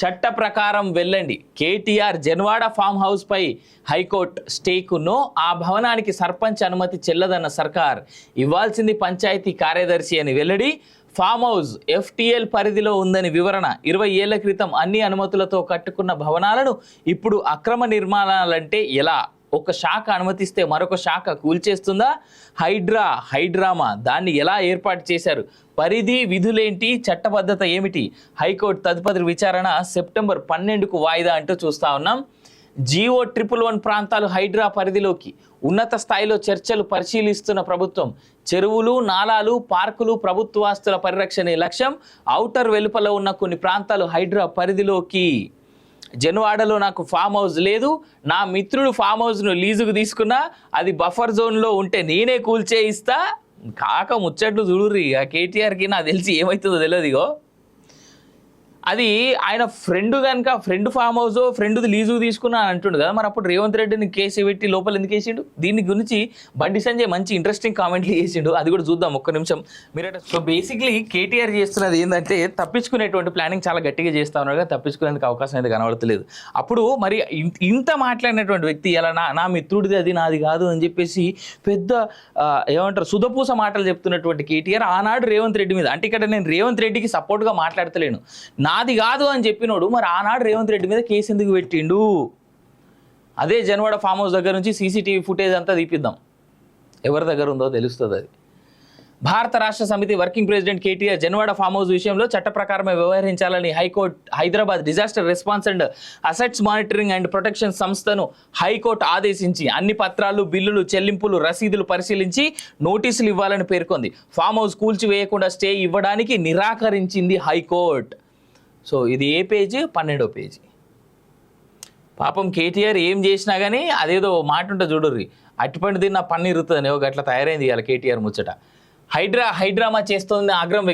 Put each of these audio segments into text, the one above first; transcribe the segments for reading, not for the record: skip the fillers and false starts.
చట్ట ప్రకారం వెళ్ళండి. కేటీఆర్ జన్వాడ ఫామ్ హౌస్ పై హైకోర్టు స్టేకును ఆ భవనానికి సర్పంచ్ అనుమతి చెల్లదన్న సర్కార్, ఇవ్వాల్సింది పంచాయతీ కార్యదర్శి అని వెల్లడి. ఫామ్ హౌస్ ఎఫ్టీఎల్ పరిధిలో ఉందని వివరణ. 20 ఏళ్ల క్రితం అన్ని అనుమతులతో కట్టుకున్న భవనాలను ఇప్పుడు అక్రమ నిర్మాణాలంటే ఎలా? ఒక శాఖ అనుమతిస్తే మరొక శాఖ కూల్చేస్తుందా? హైడ్రామా దాన్ని ఎలా ఏర్పాటు చేశారు? పరిధి, విధులేంటి, చట్టబద్ధత ఏమిటి? హైకోర్టు తదుపరి విచారణ సెప్టెంబర్ 12కు వాయిదా అంటూ చూస్తా ఉన్నాం. జియో 111 ప్రాంతాలు హైడ్రా పరిధిలోకి. ఉన్నత స్థాయిలో చర్చలు పరిశీలిస్తున్న ప్రభుత్వం. చెరువులు, నాలాలు, పార్కులు ప్రభుత్వాస్తుల పరిరక్షణే లక్ష్యం. ఔటర్ వెలుపల ఉన్న కొన్ని ప్రాంతాలు హైడ్రా పరిధిలోకి. జన్వాడలో నాకు ఫామ్ హౌస్ లేదు, నా మిత్రుడు ఫామ్ హౌస్ను లీజుకు తీసుకున్నా, అది బఫర్ జోన్లో ఉంటే నేనే కూల్చేయిస్తా. కాక ముచ్చట్లు చూడుర్రి. ఆ కేటీఆర్కి నాకు తెలిసి ఏమవుతుందో తెలియదు. ఇగో అది ఆయన ఫ్రెండ్ ఫామ్ హౌస్ ఫ్రెండ్ది లీజుకు తీసుకున్నా అని అంటుండు కదా, మరి అప్పుడు రేవంత్ రెడ్డిని కేసు పెట్టి లోపల ఎందుకు వేసిండు? దీని గురించి బండి సంజయ్ మంచి ఇంట్రెస్టింగ్ కామెంట్లు చేసిండు, అది కూడా చూద్దాం ఒక్క నిమిషం మీరట. సో బేసిక్లీ కేటీఆర్ చేస్తున్నది ఏంటంటే తప్పించుకునేటువంటి ప్లానింగ్ చాలా గట్టిగా చేస్తా ఉన్నారు కదా, తప్పించుకునేందుకు అవకాశం అయితే కనబడతలేదు. అప్పుడు మరి ఇంత మాట్లాడినటువంటి వ్యక్తి ఇలా నా మిత్రుడిది అది నాది కాదు అని చెప్పేసి పెద్ద ఏమంటారు సుధపూస మాటలు చెప్తున్నటువంటి కేటీఆర్ ఆనాడు రేవంత్ రెడ్డి మీద, అంటే ఇక్కడ నేను రేవంత్ రెడ్డికి సపోర్ట్గా మాట్లాడతలేను, నాది కాదు అని చెప్పినోడు మరి ఆనాడు రేవంత్ రెడ్డి మీద కేసు ఎందుకు పెట్టిండు? అదే జన్వాడ ఫామ్ హౌస్ దగ్గర నుంచి సీసీటీవీ ఫుటేజ్ అంతా తీపిద్దాం, ఎవరి దగ్గర ఉందో తెలుస్తుంది. అది భారత రాష్ట్ర సమితి working president KTR Janwada farm house విషయంలో చట్ట ప్రకారమే వ్యవహరించాలని high court Hyderabad disaster response and assets monitoring and protection సంస్థను హైకోర్టు ఆదేశించి అన్ని పత్రాలు, బిల్లులు, చెల్లింపులు, రసీదులు పరిశీలించి నోటీసులు ఇవ్వాలని పేర్కొంది. ఫామ్ హౌస్ కూల్చివేయకుండా స్టే ఇవ్వడానికి నిరాకరించింది హైకోర్టు. సో ఇది ఏ పేజీ? 12వ పేజీ. పాపం కేటీఆర్ ఏం చేసినా కానీ అదేదో మాట ఉంటే చూడుర్రి, అట్టిపండి తిన్న పన్ను ఇరుతుందని ఒక అట్లా తయారైంది ఇవాళ కేటీఆర్ ముచ్చట. హైడ్రామా చేస్తోంది ఆగ్రహం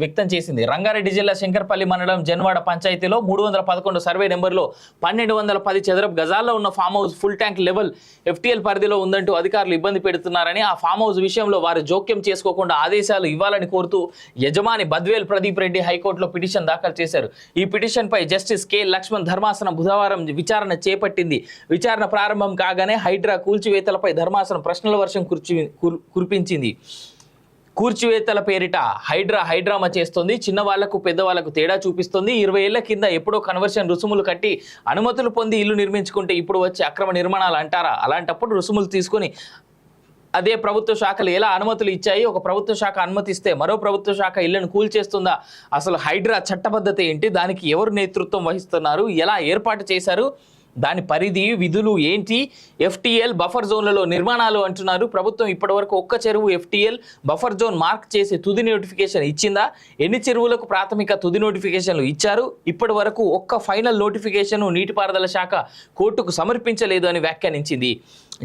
వ్యక్తం చేసింది. రంగారెడ్డి జిల్లా శంకర్పల్లి మండలం జన్వాడ పంచాయతీలో 311 సర్వే నెంబర్లో 1210 చదరపు గజాల్లో ఉన్న farm house full tank level FTL పరిధిలో ఉందంటూ అధికారులు ఇబ్బంది పెడుతున్నారని, ఆ ఫామ్ హౌస్ విషయంలో వారు జోక్యం చేసుకోకుండా ఆదేశాలు ఇవ్వాలని కోరుతూ యజమాని బద్వేల్ ప్రదీప్ రెడ్డి హైకోర్టులో పిటిషన్ దాఖలు చేశారు. ఈ పిటిషన్పై జస్టిస్ కె లక్ష్మణ్ ధర్మాసనం బుధవారం విచారణ చేపట్టింది. విచారణ ప్రారంభం కాగానే హైడ్రా కూల్చివేతలపై ధర్మాసనం ప్రశ్నల వర్షం కురిపించింది. కూర్చివేతల పేరిట హైడ్రామా చేస్తుంది, చిన్నవాళ్లకు పెద్దవాళ్లకు తేడా చూపిస్తుంది, 20 ఏళ్ల కింద ఎప్పుడో కన్వర్షన్ రుసుములు కట్టి అనుమతులు పొంది ఇల్లు నిర్మించుకుంటే ఇప్పుడు వచ్చి అక్రమ నిర్మాణాలు అంటారా? అలాంటప్పుడు రుసుములు తీసుకొని అదే ప్రభుత్వ శాఖలు ఎలా అనుమతులు ఇచ్చాయి? ఒక ప్రభుత్వ శాఖ అనుమతిస్తే మరో ప్రభుత్వ శాఖ ఇళ్లను కూల్చేస్తుందా? అసలు హైడ్రా చట్టబద్ధత ఏంటి? దానికి ఎవరు నేతృత్వం వహిస్తున్నారు? ఎలా ఏర్పాటు చేశారు? దాని పరిధి, విధులు ఏంటి? ఎఫ్టీఎల్ బఫర్ జోన్లలో నిర్మాణాలు అంటున్నారు. ప్రభుత్వం ఇప్పటివరకు ఒక్క చెరువు ఎఫ్టీఎల్ బఫర్ జోన్ మార్క్ చేసి తుది నోటిఫికేషన్ ఇచ్చిందా? ఎన్ని చెరువులకు ప్రాథమిక తుది నోటిఫికేషన్లు ఇచ్చారు? ఇప్పటి వరకు ఒక్క ఫైనల్ నోటిఫికేషన్ నీటిపారుదల శాఖ కోర్టుకు సమర్పించలేదు అని వ్యాఖ్యానించింది.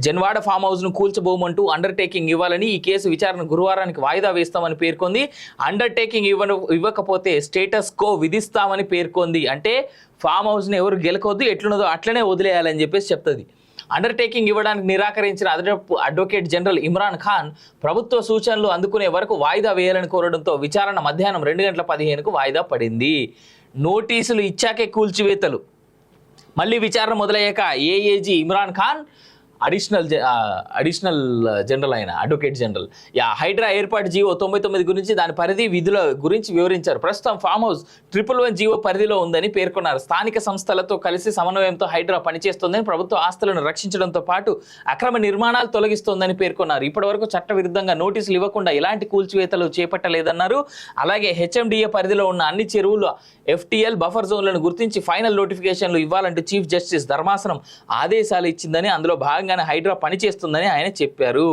జన్వాడ ఫామ్ హౌస్ను కూల్చబోమంటూ అండర్టేకింగ్ ఇవ్వాలని ఈ కేసు విచారణ గురువారానికి వాయిదా వేస్తామని పేర్కొంది. అండర్టేకింగ్ ఇవ్వకపోతే స్టేటస్ కో విధిస్తామని పేర్కొంది. అంటే ఫామ్ హౌస్ని ఎవరు గెలకొద్దు, ఎట్లున్నదో అట్లనే వదిలేయాలని చెప్పేసి చెప్తుంది. అండర్టేకింగ్ ఇవ్వడానికి నిరాకరించిన అడ్వకేట్ జనరల్ ఇమ్రాన్ ఖాన్ ప్రభుత్వ సూచనలు అందుకునే వరకు వాయిదా వేయాలని కోరడంతో విచారణ మధ్యాహ్నం 2:15 వాయిదా పడింది. నోటీసులు ఇచ్చాకే కూల్చివేతలు. మళ్ళీ విచారణ మొదలయ్యాక AAG Imran Khan additional general అయిన అడ్వకేట్ జనరల్ హైడ్రా ఏర్పాటు జీవో 99 గురించి, దాని పరిధి, విధుల గురించి వివరించారు. ప్రస్తుతం ఫామ్ హౌస్ 111 జీవో పరిధిలో ఉందని పేర్కొన్నారు. స్థానిక సంస్థలతో కలిసి సమన్వయంతో హైడ్రా పనిచేస్తోందని, ప్రభుత్వ ఆస్తులను రక్షించడంతో పాటు అక్రమ నిర్మాణాలు తొలగిస్తోందని పేర్కొన్నారు. ఇప్పటివరకు చట్టవిరుద్ధంగా నోటీసులు ఇవ్వకుండా ఎలాంటి కూల్చివేతలు చేపట్టలేదన్నారు. అలాగే హెచ్ఎండిఏ పరిధిలో ఉన్న అన్ని చెరువులు ఎఫ్టీఎల్ బఫర్ జోన్లను గుర్తించి ఫైనల్ నోటిఫికేషన్లు ఇవ్వాలంటూ చీఫ్ జస్టిస్ ధర్మాసనం ఆదేశాలు ఇచ్చిందని, అందులో భాగంగా హైడ్రా పనిచేస్తుందని ఆయన చెప్పారు.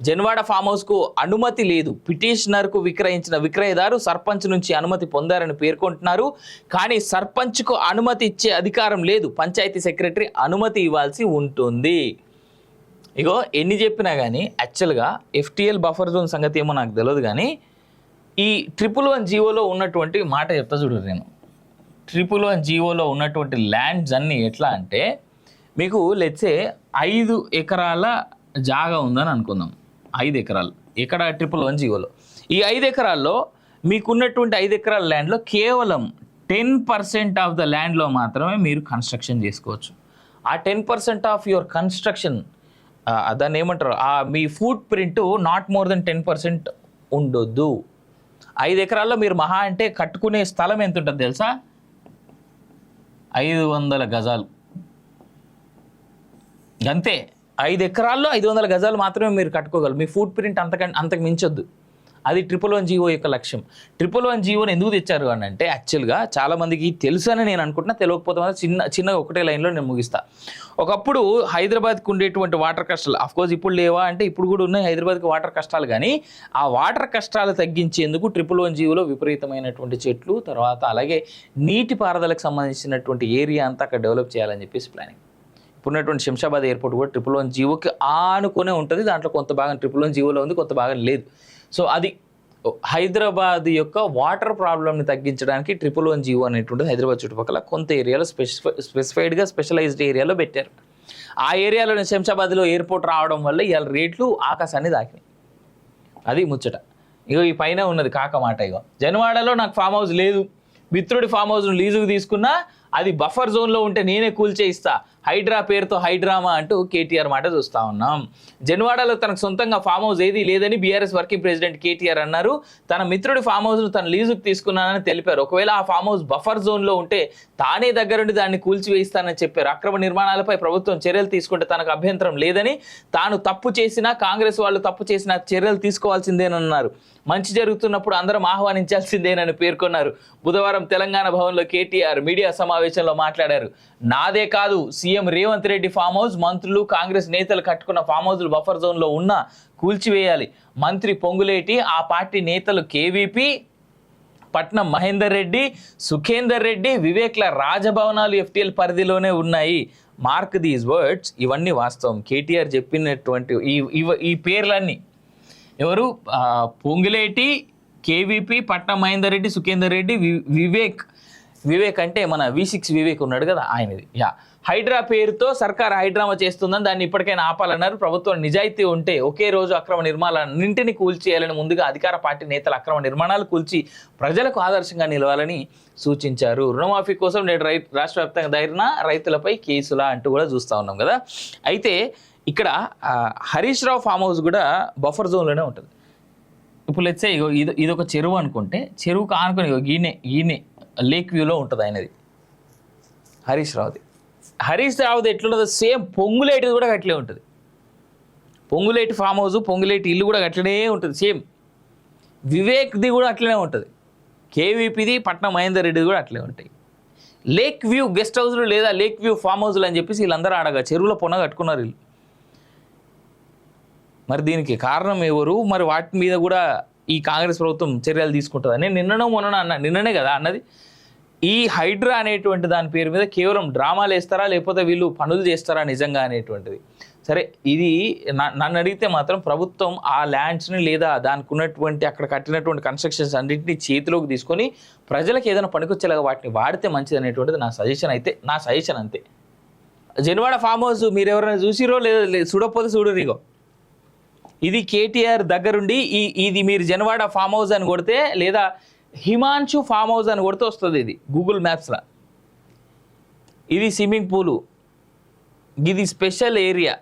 జన్వాడ ఫామ్ హౌస్కు అనుమతి లేదు. పిటిషనర్కు విక్రయించిన విక్రయదారు సర్పంచ్ నుంచి అనుమతి పొందారని పేర్కొంటున్నారు. కానీ సర్పంచ్కు అనుమతి ఇచ్చే అధికారం లేదు. పంచాయతీ సెక్రటరీ అనుమతి ఇవ్వాల్సి ఉంటుంది. ఇగో ఎన్ని చెప్పినా కానీ యాక్చువల్గా ఎఫ్టీఎల్ బఫర్ జోన్ సంగతి ఏమో నాకు తెలియదు, కానీ ఈ 111 జీవోలో ఉన్నటువంటి మాట చెప్తా చూడు. నేను 111 జీవోలో ఉన్నటువంటి ల్యాండ్స్ అన్నీ ఎట్లా అంటే, మీకు లెట్సే 5 ఎకరాల జాగా ఉందని అనుకుందాం. 5 ఎకరాలు ఇక్కడ 111 జీవోలో. ఈ 5 ఎకరాల్లో మీకున్నటువంటి 5 ఎకరాల ల్యాండ్లో కేవలం 10% ఆఫ్ ద ల్యాండ్లో మాత్రమే మీరు కన్స్ట్రక్షన్ చేసుకోవచ్చు. ఆ 10% ఆఫ్ యువర్ కన్స్ట్రక్షన్ దాన్ని ఏమంటారు, మీ footprint not more than 10% ఉండొద్దు. 5 ఎకరాల్లో మీరు మహా అంటే కట్టుకునే స్థలం ఎంత ఉంటుంది తెలుసా? 500 గజాలు అంతే. 5 ఎకరాల్లో 500 గజాలు మాత్రమే మీరు కట్టుకోగలరు. మీ ఫుట్ ప్రింట్ అంతకు మించొద్దు. అది 111 జీవో యొక్క లక్ష్యం. 111 జీవోని ఎందుకు తెచ్చారు అని అంటే, యాక్చువల్గా చాలామందికి తెలుసు అని నేను అనుకుంటున్నా, తెలియకపోతే చిన్నగా ఒకటే లైన్లో నేను ముగిస్తా. ఒకప్పుడు హైదరాబాద్కి ఉండేటువంటి వాటర్ కష్టాలు, అఫ్కోర్స్ ఇప్పుడు లేవా అంటే ఇప్పుడు కూడా ఉన్నాయి హైదరాబాద్కి వాటర్ కష్టాలు, కానీ ఆ వాటర్ కష్టాలు తగ్గించేందుకు 111 జీవోలో విపరీతమైనటువంటి చెట్లు, తర్వాత అలాగే నీటిపారుదలకు సంబంధించినటువంటి ఏరియా అంతా అక్కడ డెవలప్ చేయాలని చెప్పేసి ప్లానింగ్. ఇప్పుడున్నటువంటి శంషాబాద్ ఎయిర్పోర్ట్ కూడా 111 జీవోకి ఆనుకునే ఉంటుంది. దాంట్లో కొంత భాగం 111 జీవోలో ఉంది, కొంత భాగం లేదు. సో అది హైదరాబాద్ యొక్క వాటర్ ప్రాబ్లమ్ని తగ్గించడానికి 111 జీవో అనేటువంటిది హైదరాబాద్ చుట్టుపక్కల కొంత ఏరియాలో స్పెసిఫైడ్గా స్పెషలైజ్డ్ ఏరియాలో పెట్టారు. ఆ ఏరియాలో శంషాబాద్లో ఎయిర్పోర్ట్ రావడం వల్ల ఇవాళ రేట్లు ఆకాశాన్ని దాకినాయి. అది ముచ్చట. ఇగో ఈ పైన ఉన్నది కాక మాట. ఇగో జన్వాడలో నాకు ఫామ్ హౌస్ లేదు, మిత్రుడి ఫామ్ హౌస్ను లీజుకు తీసుకున్నా, అది బఫర్ జోన్లో ఉంటే నేనే కూల్చే ఇస్తా, హైడ్రా పేరుతో హైడ్రామా అంటూ కేటీఆర్ మాట చూస్తూ ఉన్నాం. జన్వాడలో తనకు సొంతంగా ఫామ్ హౌస్ ఏది లేదని బీఆర్ఎస్ వర్కింగ్ ప్రెసిడెంట్ కేటీఆర్ అన్నారు. తన మిత్రుడి ఫామ్ హౌస్ను తన లీజుకు తీసుకున్నానని తెలిపారు. ఒకవేళ ఆ ఫామ్ హౌస్ బఫర్ జోన్లో ఉంటే తానే దగ్గరుండి దాన్ని కూల్చివేయిస్తానని చెప్పారు. అక్రమ నిర్మాణాలపై ప్రభుత్వం చర్యలు తీసుకుంటే తనకు అభ్యంతరం లేదని, తాను తప్పు చేసినా కాంగ్రెస్ వాళ్ళు తప్పు చేసినా చర్యలు తీసుకోవాల్సిందేనన్నారు. మంచి జరుగుతున్నప్పుడు అందరం ఆహ్వానించాల్సిందేనని పేర్కొన్నారు. బుధవారం తెలంగాణ భవన్లో కేటీఆర్ మీడియా సమావేశంలో మాట్లాడారు. నాదే కాదు, CM Revanth Reddy farm house, మంత్రులు కాంగ్రెస్ నేతలు కట్టుకున్న ఫామ్ హౌస్లు బఫర్ జోన్లో ఉన్నా కూల్చివేయాలి. మంత్రి పొంగులేటి, ఆ పార్టీ నేతలు కేవీపీ, పట్నం మహేందర్ రెడ్డి, సుఖేందర్ రెడ్డి, వివేక్ల రాజభవనాలు ఎఫ్టీఎల్ పరిధిలోనే ఉన్నాయి. Mark these words. ఇవన్నీ వాస్తవం. కేటీఆర్ చెప్పినటువంటి ఈ పేర్లన్నీ ఎవరు? పొంగులేటి, కేవీపీ, పట్నం మహేందర్ రెడ్డి, సుఖేందర్ రెడ్డి, వివేక్ అంటే మన V6 వివేక్ ఉన్నాడు కదా, ఆయనది. హైడ్రా పేరుతో సర్కార్ హైడ్రామా చేస్తుందని, దాన్ని ఇప్పటికైనా ఆపాలన్నారు. ప్రభుత్వం నిజాయితీ ఉంటే ఒకే రోజు అక్రమ నిర్మాణాలన్నింటినీ కూల్చేయాలని ముందుగా అధికార పార్టీ నేతలు అక్రమ నిర్మాణాలు కూల్చి ప్రజలకు ఆదర్శంగా నిలవాలని సూచించారు. రుణమాఫీ కోసం నేడు రాష్ట్ర వ్యాప్తంగా దారిన రైతులపై కేసులా అంటూ కూడా చూస్తూ ఉన్నాం కదా. అయితే ఇక్కడ హరీష్ రావు ఫామ్ హౌస్ కూడా బఫర్ జోన్లోనే ఉంటుంది. ఇప్పుడు లెట్స్ సే ఇది ఒక చెరువు అనుకుంటే, చెరువుకు ఆనుకొని ఈయనే లేక్ వ్యూలో ఉంటుంది ఆయనది, హరీష్ రావుది ఎట్లుంటుందో సేమ్ పొంగులేటిది కూడా అట్లే ఉంటుంది. పొంగులేటి ఫామ్ హౌస్, పొంగులేటి ఇల్లు కూడా అట్లనే ఉంటుంది సేమ్. వివేక్ది కూడా అట్లనే ఉంటుంది. కేవీపీది, పట్నం మహేందర్ రెడ్డిది కూడా అట్లే ఉంటాయి. లేక్ వ్యూ గెస్ట్ హౌస్లు లేదా లేక్ వ్యూ ఫామ్ హౌస్లు అని చెప్పేసి వీళ్ళందరూ ఆడగా చెరువులో పొన కట్టుకున్నారు వీళ్ళు. మరి దీనికి కారణం ఎవరు? మరి వాటి మీద కూడా ఈ కాంగ్రెస్ ప్రభుత్వం చర్యలు తీసుకుంటుందా? నేను నిన్ననే కదా అన్నది. ఈ హైడ్రా అనేటువంటి దాని పేరు మీద కేవలం డ్రామాలు వేస్తారా, లేకపోతే వీళ్ళు పనులు చేస్తారా నిజంగా అనేటువంటిది. సరే, ఇది నన్ను అడిగితే మాత్రం ప్రభుత్వం ఆ ల్యాండ్స్ని లేదా దానికి ఉన్నటువంటి అక్కడ కట్టినటువంటి కన్స్ట్రక్షన్స్ అన్నింటినీ చేతిలోకి తీసుకొని ప్రజలకు ఏదైనా పనికొచ్చేలాగా వాటిని వాడితే మంచిది అనేటువంటిది నా సజెషన్ అంతే. జన్వాడ ఫామ్ హౌస్ మీరు ఎవరైనా చూసిరో లేదా చూడకపోతే చూడరిగో, ఇది కేటీఆర్ దగ్గరుండి ఇది మీరు జన్వాడ ఫామ్ హౌస్ అని కొడితే లేదా హిమాంశు ఫామ్ హౌస్ అని కొడితే వస్తుంది. ఇది గూగుల్ మ్యాప్స్లో. ఇది స్విమ్మింగ్ పూలు, ఇది స్పెషల్ ఏరియా.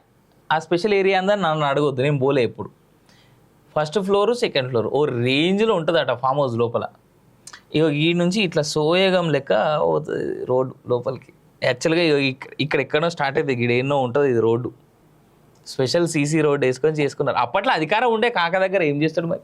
ఆ స్పెషల్ ఏరియా అందని నన్ను అడగొద్దు, నేను పోలే ఎప్పుడు. ఫస్ట్ ఫ్లోరు, సెకండ్ ఫ్లోర్ ఓ రేంజ్లో ఉంటుందట ఫామ్ హౌస్ లోపల. ఇక ఈ నుంచి ఇట్లా సోయగం లెక్క రోడ్డు లోపలికి. యాక్చువల్గా ఇక్కడ ఎక్కడో స్టార్ట్ అవుతుంది, ఇక్కడ ఎన్నో ఉంటుంది ఇది రోడ్డు. స్పెషల్ సీసీ రోడ్ వేసుకొని చేసుకున్నారు. అప్పట్లో అధికారం ఉండే కాక దగ్గర ఏం చేస్తాడు మరి?